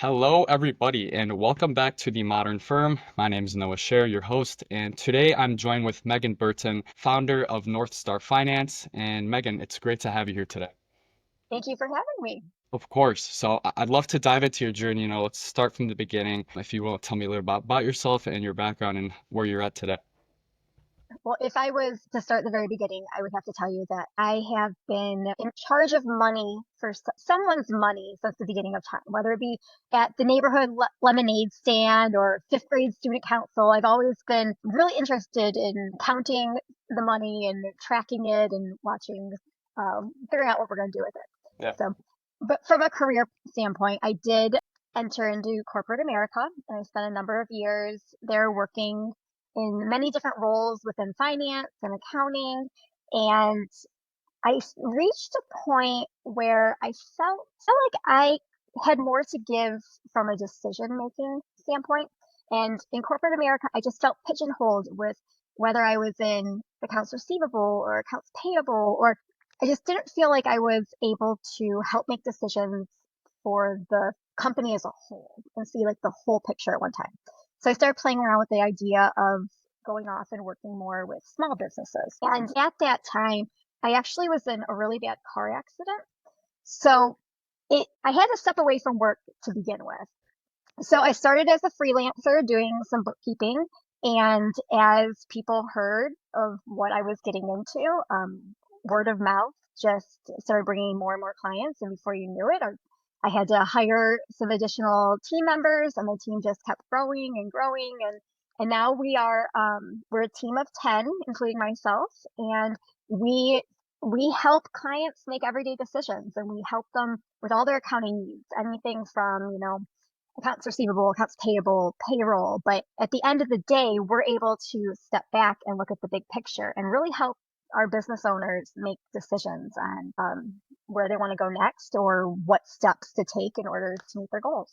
Hello, everybody, and welcome back to The Modern Firm. My name is Noah Scher, your host, and today I'm joined with Megan Burton, founder of NorthStar Finance. And Megan, it's great to have you here today. Thank you for having me. Of course. So I'd love to dive into your journey. Let's start from the beginning. If you will, tell me a little about yourself and your background and where you're at today. Well, if I was to start at the very beginning, I would have to tell you that I have been in charge of money for someone's money since the beginning of time, whether it be at the neighborhood lemonade stand or fifth grade student council. I've always been really interested in counting the money and tracking it and watching, figuring out what we're going to do with Yeah. it. So, but from a career standpoint, I did enter into corporate America, and I spent a number of years there working in many different roles within finance and accounting. And reached a point where I felt like I had more to give from a decision making standpoint. And in corporate America, I just felt pigeonholed with whether I was in accounts receivable or accounts payable, or I just didn't feel like I was able to help make decisions for the company as a whole and see like the whole picture at one time. So I started playing around with the idea of going off and working more with small businesses. And at that time, I actually was in a really bad car accident. So I had to step away from work to begin with. So I started as a freelancer doing some bookkeeping. And as people heard of what I was getting into, word of mouth just started bringing more and more clients. And before you knew it, I had to hire some additional team members, and the team just kept growing and growing. And now we're a team of 10, including myself. And we we help clients make everyday decisions, and we help them with all their accounting needs, anything from, accounts receivable, accounts payable, payroll. But at the end of the day, we're able to step back and look at the big picture and really help our business owners make decisions on where they want to go next or what steps to take in order to meet their goals.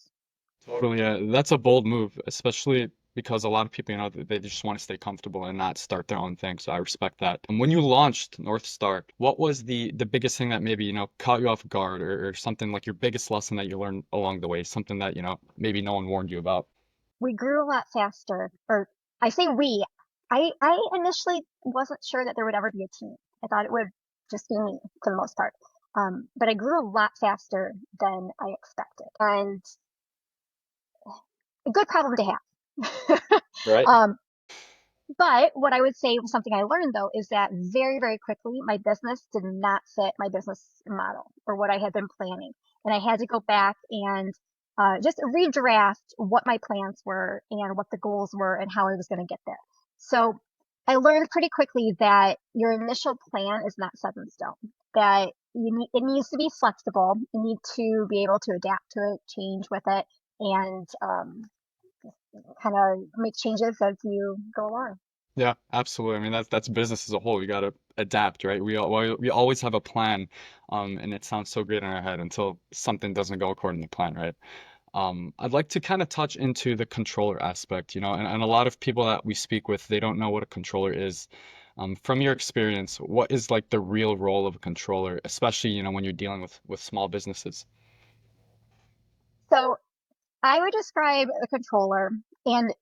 Totally. Yeah. That's a bold move, especially because a lot of people, they just want to stay comfortable and not start their own thing. So I respect that. And when you launched North Star, what was the biggest thing that maybe, caught you off guard or something like your biggest lesson that you learned along the way, something that, maybe no one warned you about? We grew a lot faster, or I say we. I initially wasn't sure that there would ever be a team. I thought it would just be me for the most part. But I grew a lot faster than I expected. And a good problem to have. Right. um, but what I would say was something I learned though is that very, very quickly my business did not fit my business model or what I had been planning. And I had to go back and just redraft what my plans were and what the goals were and how I was going to get there. So I learned pretty quickly that your initial plan is not set in stone, that it needs to be flexible. You need to be able to adapt to it, change with it, and kind of make changes as you go along. Yeah, absolutely. I mean, that's business as a whole. You got to adapt, right? We always have a plan, and it sounds so great in our head until something doesn't go according to plan, right? I'd like to kind of touch into the controller aspect, and a lot of people that we speak with, they don't know what a controller is. From your experience, what is like the real role of a controller, especially, when you're dealing with small businesses? So I would describe a controller, and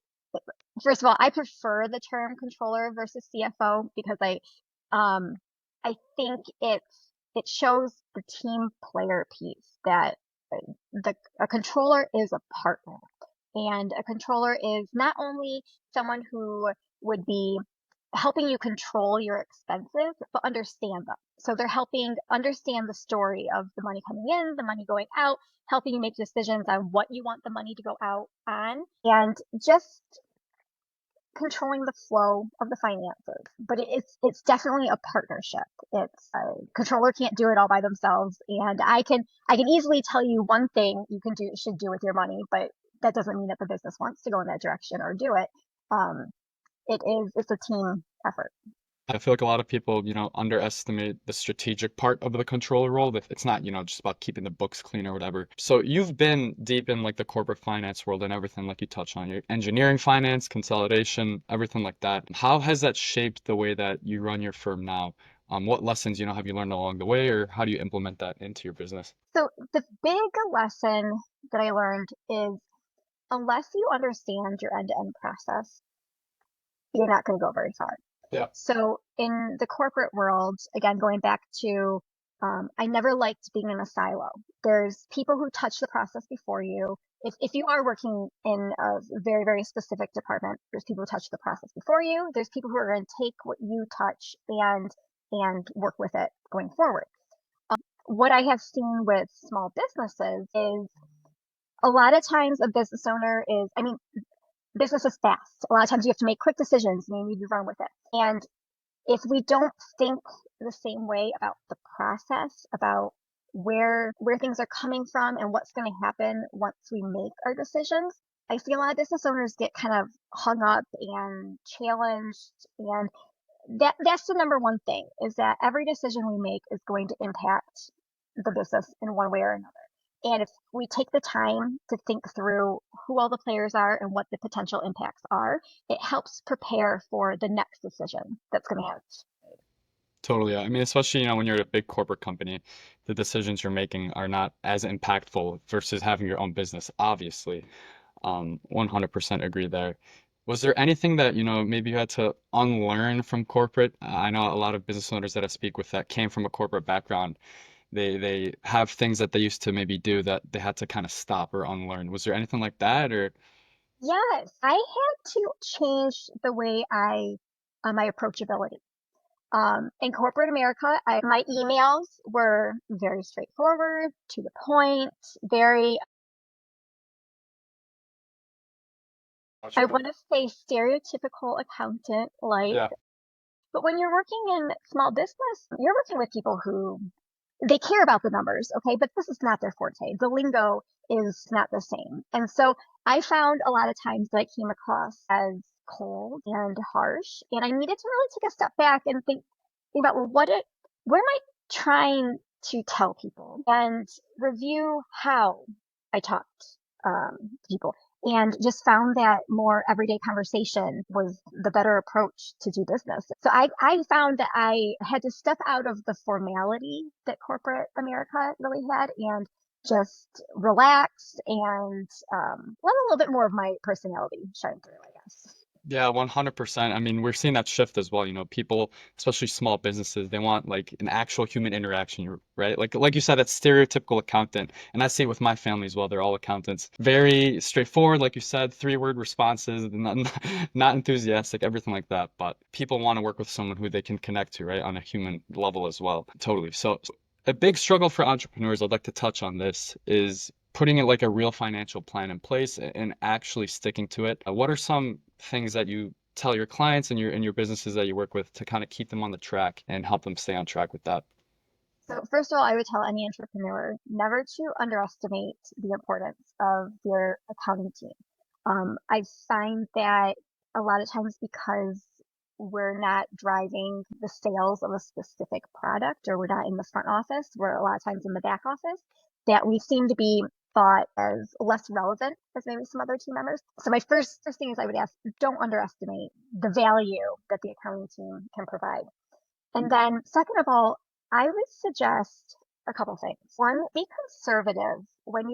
first of all, I prefer the term controller versus CFO because um, I think it shows the team player piece that a controller is a partner, and a controller is not only someone who would be helping you control your expenses, but understand them. So they're helping understand the story of the money coming in, the money going out, helping you make decisions on what you want the money to go out on, and just controlling the flow of the finances. But it's definitely a partnership. It's a controller can't do it all by themselves, and I can easily tell you one thing you can do should do with your money, but that doesn't mean that the business wants to go in that direction or do it. Um, it's a team effort. I feel like a lot of people, underestimate the strategic part of the controller role. That it's not, just about keeping the books clean or whatever. So you've been deep in like the corporate finance world and everything, like you touched on, your engineering finance, consolidation, everything like that. How has that shaped the way that you run your firm now? What lessons, have you learned along the way, or how do you implement that into your business? So the big lesson that I learned is unless you understand your end-to-end process, you're not going to go very far. Yeah. So in the corporate world, again, going back to, I never liked being in a silo. There's people who touch the process before you. If you are working in a very, very specific department, there's people who touch the process before you. There's people who are going to take what you touch and work with it going forward. What I have seen with small businesses is a lot of times a business owner is, I mean, business is fast. A lot of times you have to make quick decisions and you need to run with it. And if we don't think the same way about the process, about where things are coming from and what's going to happen once we make our decisions, I see a lot of business owners get kind of hung up and challenged. And that's the number one thing, is that every decision we make is going to impact the business in one way or another. And if we take the time to think through who all the players are and what the potential impacts are, it helps prepare for the next decision that's going to have. Totally. Yeah. I mean, especially, when you're at a big corporate company, the decisions you're making are not as impactful versus having your own business, obviously. 100% agree there. Was there anything that, maybe you had to unlearn from corporate? I know a lot of business owners that I speak with that came from a corporate background. They have things that they used to maybe do that they had to kind of stop or unlearn. Was there anything like that, or? Yes, I had to change the way my approachability. In corporate America, my emails were very straightforward, to the point, very, I Gotcha. want to say stereotypical accountant like. Yeah. But when you're working in small business, you're working with people who they care about the numbers, okay, but this is not their forte. The lingo is not the same. And so I found a lot of times that I came across as cold and harsh, and I needed to really take a step back and think about, well, where am I trying to tell people, and review how I talked to people, and just found that more everyday conversation was the better approach to do business. So I found that I had to step out of the formality that corporate America really had and just relax and let a little bit more of my personality shine through, I guess. Yeah, 100%. I mean, we're seeing that shift as well. People, especially small businesses, they want like an actual human interaction, right? Like you said, that stereotypical accountant. And I see it with my family as well. They're all accountants. Very straightforward, like you said, three-word responses, not, not enthusiastic, everything like that. But people want to work with someone who they can connect to, right, on a human level as well. Totally. So a big struggle for entrepreneurs, I'd like to touch on this, is putting it like a real financial plan in place and actually sticking to it. What are some things that you tell your clients and your businesses that you work with to kind of keep them on the track and help them stay on track with that? So first of all, I would tell any entrepreneur never to underestimate the importance of your accounting team. I find that a lot of times, because we're not driving the sales of a specific product, or we're not in the front office, we're a lot of times in the back office, that we seem to be thought as less relevant as maybe some other team members. So my first thing is, I would ask, don't underestimate the value that the accounting team can provide. And then second of all, I would suggest a couple things. One, be conservative when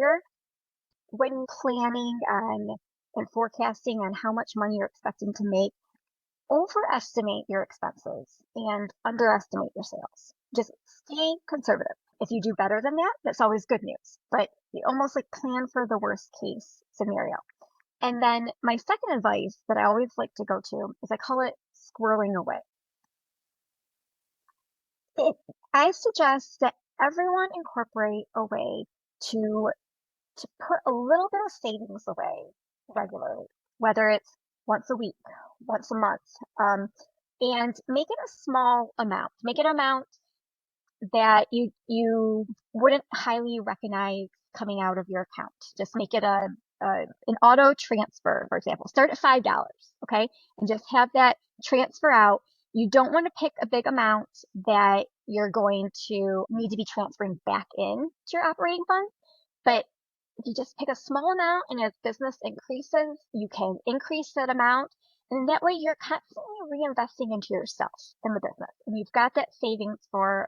planning on and forecasting on how much money you're expecting to make. Overestimate your expenses and underestimate your sales. Just stay conservative. If you do better than that, that's always good news. But you almost like plan for the worst case scenario. And then my second advice that I always like to go to is, I call it squirreling away. It, I suggest that everyone incorporate a way to put a little bit of savings away regularly, whether it's once a week, once a month, and make it a small amount. Make it an amount that you wouldn't highly recognize coming out of your account. Just make it an auto transfer, for example. Start at $5, okay, and just have that transfer out. You don't want to pick a big amount that you're going to need to be transferring back in to your operating fund, but if you just pick a small amount, and as business increases, you can increase that amount. And that way you're constantly reinvesting into yourself in the business. And you've got that savings for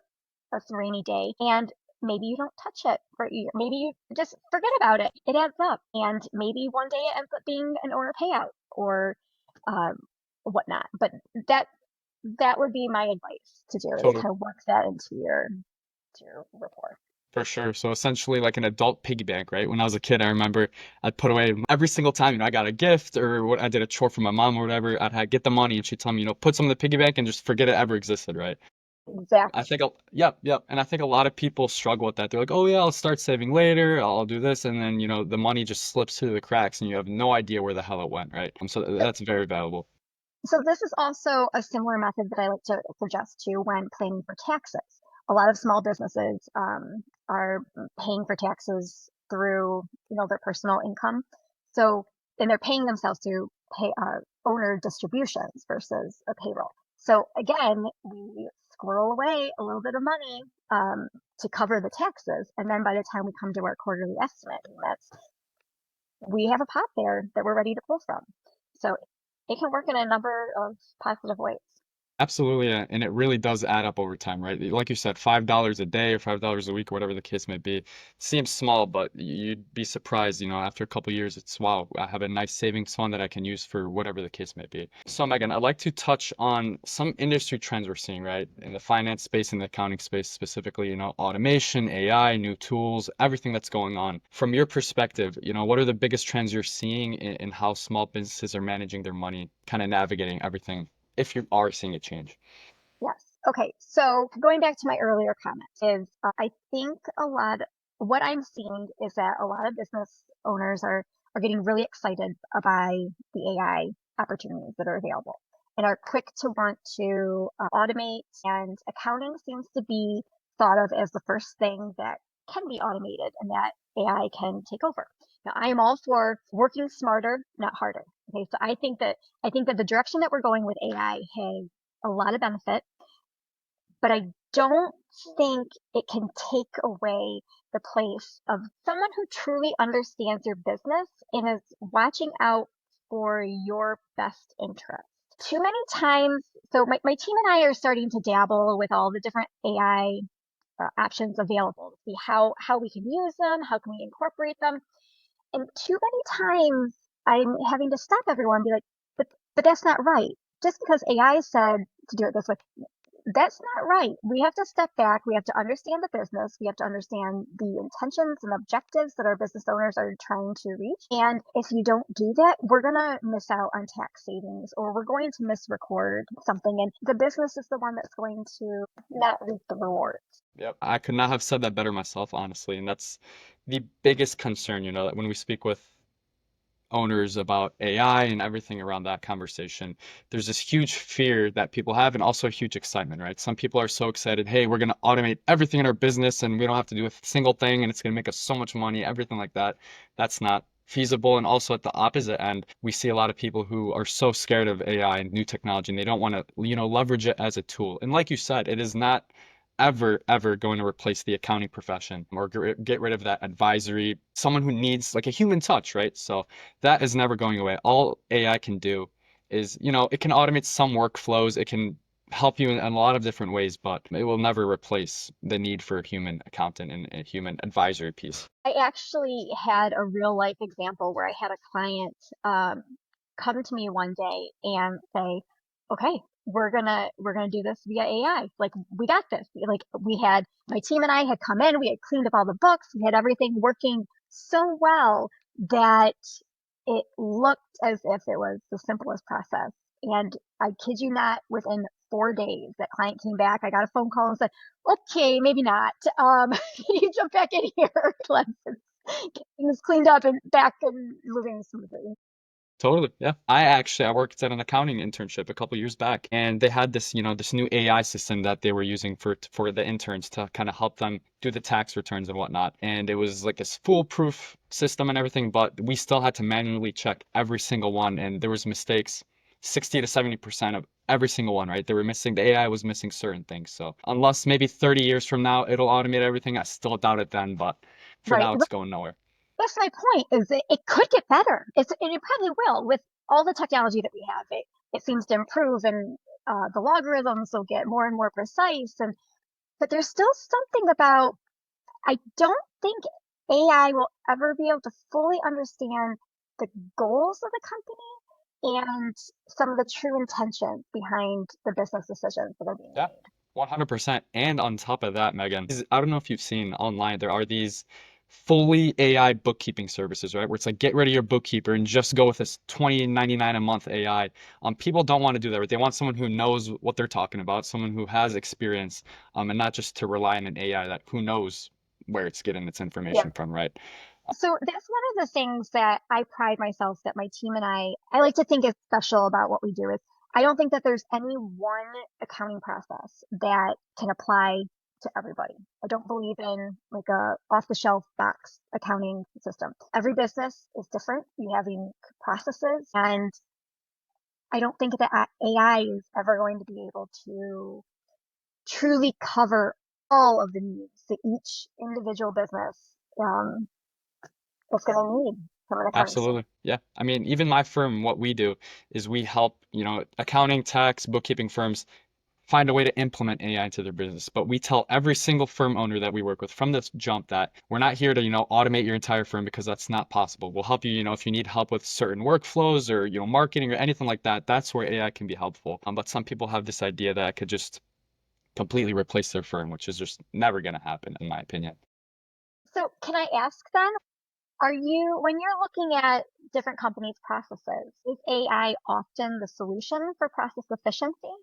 a rainy day. And maybe you don't touch it for a year. Maybe you just forget about it. It adds up. And maybe one day it ends up being an owner payout or um, whatnot. But that that would be my advice to do is Totally. kind of work that into your rapport. For sure. So essentially like an adult piggy bank, right? When I was a kid, I remember I'd put away every single time, I got a gift or what I did a chore for my mom or whatever, get the money and she'd tell me, put some in the piggy bank and just forget it ever existed, right? I Exactly. think, yep, yep. And I think a lot of people struggle with that. They're like, oh yeah, I'll start saving later. I'll do this. And then, the money just slips through the cracks and you have no idea where the hell it went, right? So that's very valuable. So this is also a similar method that I like to suggest to when planning for taxes. A lot of small businesses are paying for taxes through, their personal income. So, and they're paying themselves through pay owner distributions versus a payroll. So again, we squirrel away a little bit of money to cover the taxes, and then by the time we come to our quarterly estimate, we have a pot there that we're ready to pull from. So it can work in a number of positive ways. Absolutely, and it really does add up over time, right? Like you said, $5 a day or $5 a week or whatever the case may be, seems small, but you'd be surprised, after a couple of years, it's wow, I have a nice savings fund that I can use for whatever the case may be. So, Megan, I'd like to touch on some industry trends we're seeing, right? In the finance space and the accounting space specifically, automation, AI, new tools, everything that's going on. From your perspective, what are the biggest trends you're seeing in how small businesses are managing their money, kind of navigating everything? If you are seeing a change. Yes. Okay. So going back to my earlier comment is I think what I'm seeing is that a lot of business owners are getting really excited by the AI opportunities that are available and are quick to want to automate, and accounting seems to be thought of as the first thing that can be automated and that AI can take over. Now, I am all for working smarter, not harder. Okay, so I think that the direction that we're going with AI has a lot of benefit, but I don't think it can take away the place of someone who truly understands your business and is watching out for your best interest. Too many times, so my team and I are starting to dabble with all the different AI options available to see how we can use them, how can we incorporate them. And too many times I'm having to stop everyone and be like, but that's not right. Just because AI said to do it this way, that's not right. We have to step back. We have to understand the business. We have to understand the intentions and objectives that our business owners are trying to reach. And if you don't do that, we're going to miss out on tax savings or we're going to misrecord something. And the business is the one that's going to not reap the rewards. Yep. I could not have said that better myself, honestly. And that's the biggest concern, that when we speak with owners about AI and everything around that conversation, there's this huge fear that people have and also a huge excitement, right? Some people are so excited, hey, we're going to automate everything in our business and we don't have to do a single thing and it's going to make us so much money, everything like that. That's not feasible. And also at the opposite end, we see a lot of people who are so scared of AI and new technology and they don't want to, leverage it as a tool. And like you said, it is not ever going to replace the accounting profession or get rid of that advisory, someone who needs like a human touch, right? So that is never going away. All AI can do is, it can automate some workflows, it can help you in a lot of different ways, but it will never replace the need for a human accountant and a human advisory piece. I actually had a real life example where I had a client come to me one day and say, "Okay, we're gonna do this via AI. Like we got this. Like we had my team and I had come in, we had cleaned up all the books, we had everything working so well that it looked as if it was the simplest process. And I kid you not, within 4 days, that client came back. I got a phone call and said, okay, maybe not. You jump back in here. Let's get things cleaned up and back and moving smoothly. Totally. Yeah. I worked at an accounting internship a couple years back and they had this, this new AI system that they were using for the interns to kind of help them do the tax returns and whatnot. And it was like this foolproof system and everything, but we still had to manually check every single one and there was mistakes 60 to 70% of every single one, right? They were missing, the AI was missing certain things. So unless maybe 30 years from now it'll automate everything, I still doubt it then, but for Right. now it's going nowhere. That's my point is that it could get better. And it probably will with all the technology that we have. it seems to improve, and the logarithms will get more and more precise. And but there's still something about, I don't think AI will ever be able to fully understand the goals of the company and some of the true intentions behind the business decisions that are being Yeah, made. 100%. And on top of that, Megan, I don't know if you've seen online, there are these fully AI bookkeeping services, right? Where it's like get rid of your bookkeeper and just go with this 20.99 a month AI. People don't want to do that, right? They want someone who knows what they're talking about, someone who has experience, and not just to rely on an AI that who knows where it's getting its Yeah. information from, right? So that's one of the things that I pride myself, that my team and I like to think is special about what we do is, I don't think that there's any one accounting process that can apply to everybody. I don't believe in like a off the shelf box accounting system. Every business is different. You have unique processes, and I don't think that AI is ever going to be able to truly cover all of the needs that each individual business is going to need from an accounting standpoint. Absolutely. Yeah. I mean, even my firm, what we do is we help, accounting, tax, bookkeeping firms find a way to implement AI into their business. But we tell every single firm owner that we work with from this jump that we're not here to, automate your entire firm because that's not possible. We'll help you, if you need help with certain workflows or, marketing or anything like that, that's where AI can be helpful. But some people have this idea that it could just completely replace their firm, which is just never going to happen, in my opinion. So can I ask then, when you're looking at different companies' processes, is AI often the solution for process efficiency?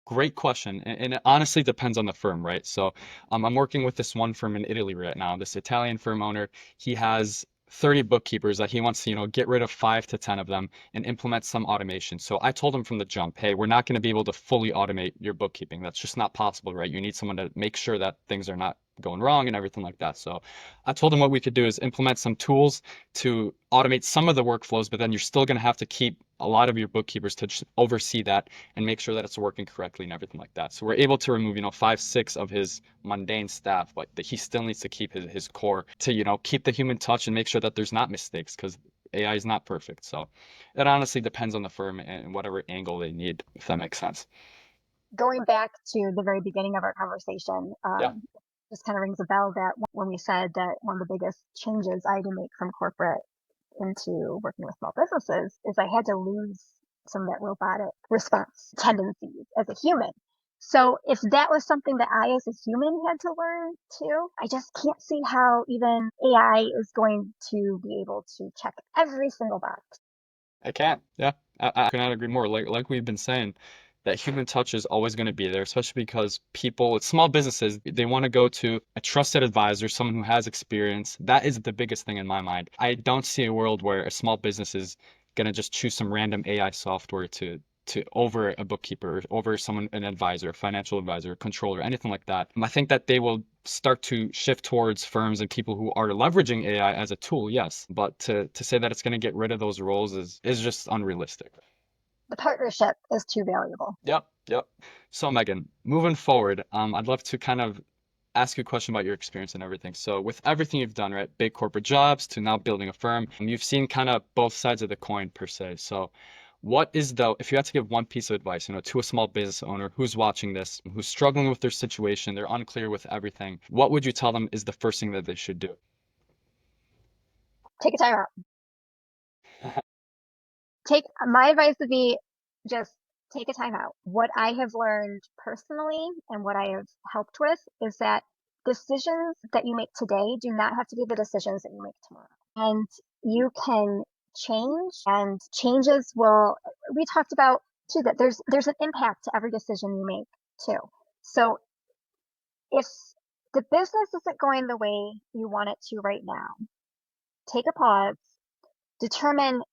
Great question. And it honestly depends on the firm, right? So I'm working with this one firm in Italy right now, this Italian firm owner. He has 30 bookkeepers that he wants to, get rid of 5 to 10 of them and implement some automation. So I told him from the jump, hey, we're not going to be able to fully automate your bookkeeping. That's just not possible, right? You need someone to make sure that things are not going wrong and everything like that. So I told him what we could do is implement some tools to automate some of the workflows, but then you're still going to have to keep a lot of your bookkeepers to just oversee that and make sure that it's working correctly and everything like that. So we're able to remove, 5, 6 of his mundane staff, but he still needs to keep his core to, keep the human touch and make sure that there's not mistakes because AI is not perfect. So it honestly depends on the firm and whatever angle they need, if that makes sense. Going back to the very beginning of our conversation, Yeah. just kind of rings a bell that when we said that one of the biggest changes I had to make from corporate into working with small businesses is I had to lose some of that robotic response tendencies as a human. So if that was something that I as a human had to learn too, I just can't see how even AI is going to be able to check every single box. I can't. Yeah, I cannot agree more. Like we've been saying, that human touch is always going to be there, especially because people, small businesses, they want to go to a trusted advisor, someone who has experience. That is the biggest thing in my mind. I don't see a world where a small business is going to just choose some random AI software to over a bookkeeper, over someone, an advisor, a financial advisor, a controller, anything like that. I think that they will start to shift towards firms and people who are leveraging AI as a tool, yes. But to say that it's going to get rid of those roles is just unrealistic. The partnership is too valuable. Yep, yep. So Megan, moving forward, I'd love to kind of ask you a question about your experience and everything. So with everything you've done, right, big corporate jobs to now building a firm, you've seen kind of both sides of the coin per se. So what is though, if you had to give one piece of advice, to a small business owner who's watching this, who's struggling with their situation, they're unclear with everything, what would you tell them is the first thing that they should do? Take a time out. Take My advice would be, just take a time out. What I have learned personally and what I have helped with is that decisions that you make today do not have to be the decisions that you make tomorrow. And you can change, and changes will, we talked about too, that there's an impact to every decision you make too. So if the business isn't going the way you want it to right now, take a pause, determine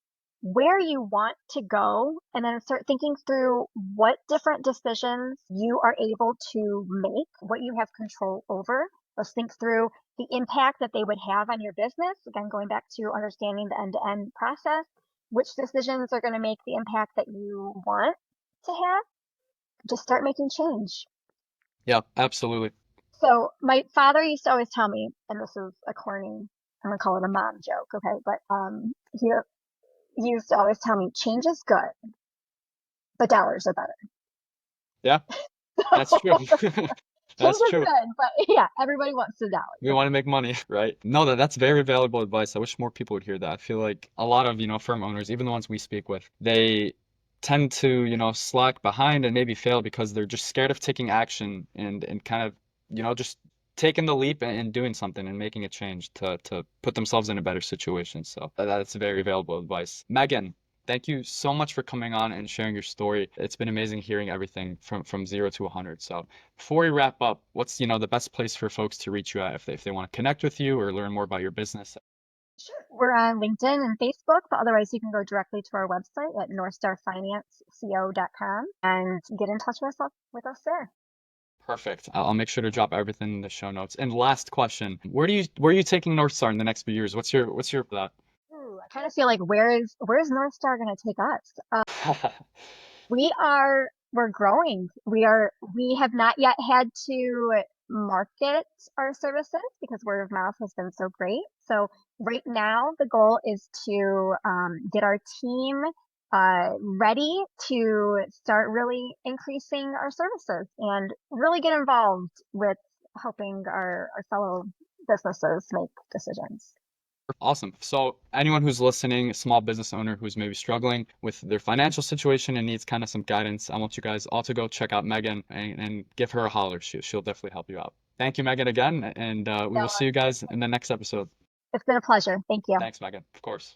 where you want to go, and then start thinking through what different decisions you are able to make, what you have control over. Let's think through the impact that they would have on your business. Again, going back to understanding the end to end process, which decisions are going to make the impact that you want to have. Just start making change. Yeah, absolutely. So, my father used to always tell me, and this is a corny, I'm going to call it a mom joke, okay? But he used to always tell me, change is good, but dollars are better. Yeah, that's true. Change That's is true. good, but yeah, everybody wants the We dollars. want to make money, right? No, that's very valuable advice. I wish more people would hear that. I feel like a lot of, firm owners, even the ones we speak with, they tend to, slack behind and maybe fail because they're just scared of taking action and kind of, just taking the leap and doing something and making a change to put themselves in a better situation. So that's very valuable advice. Megan, thank you so much for coming on and sharing your story. It's been amazing hearing everything from 0 to 100. So before we wrap up, what's, the best place for folks to reach you at if they want to connect with you or learn more about your business? Sure. We're on LinkedIn and Facebook, but otherwise you can go directly to our website at northstarfinanceco.com and get in touch with us there. Perfect. I'll make sure to drop everything in the show notes. And last question, where are you taking North Star in the next few years? What's your that? Ooh, I kind of feel like where's North Star going to take us? We're growing. We have not yet had to market our services because word of mouth has been so great. So right now the goal is to get our team ready to start really increasing our services and really get involved with helping our fellow businesses make decisions. Awesome. So anyone who's listening, a small business owner who's maybe struggling with their financial situation and needs kind of some guidance, I want you guys all to go check out Megan and give her a holler. She'll definitely help you out. Thank you, Megan, again, and we will see you guys in the next episode. It's been a pleasure. Thank you. Thanks, Megan. Of course.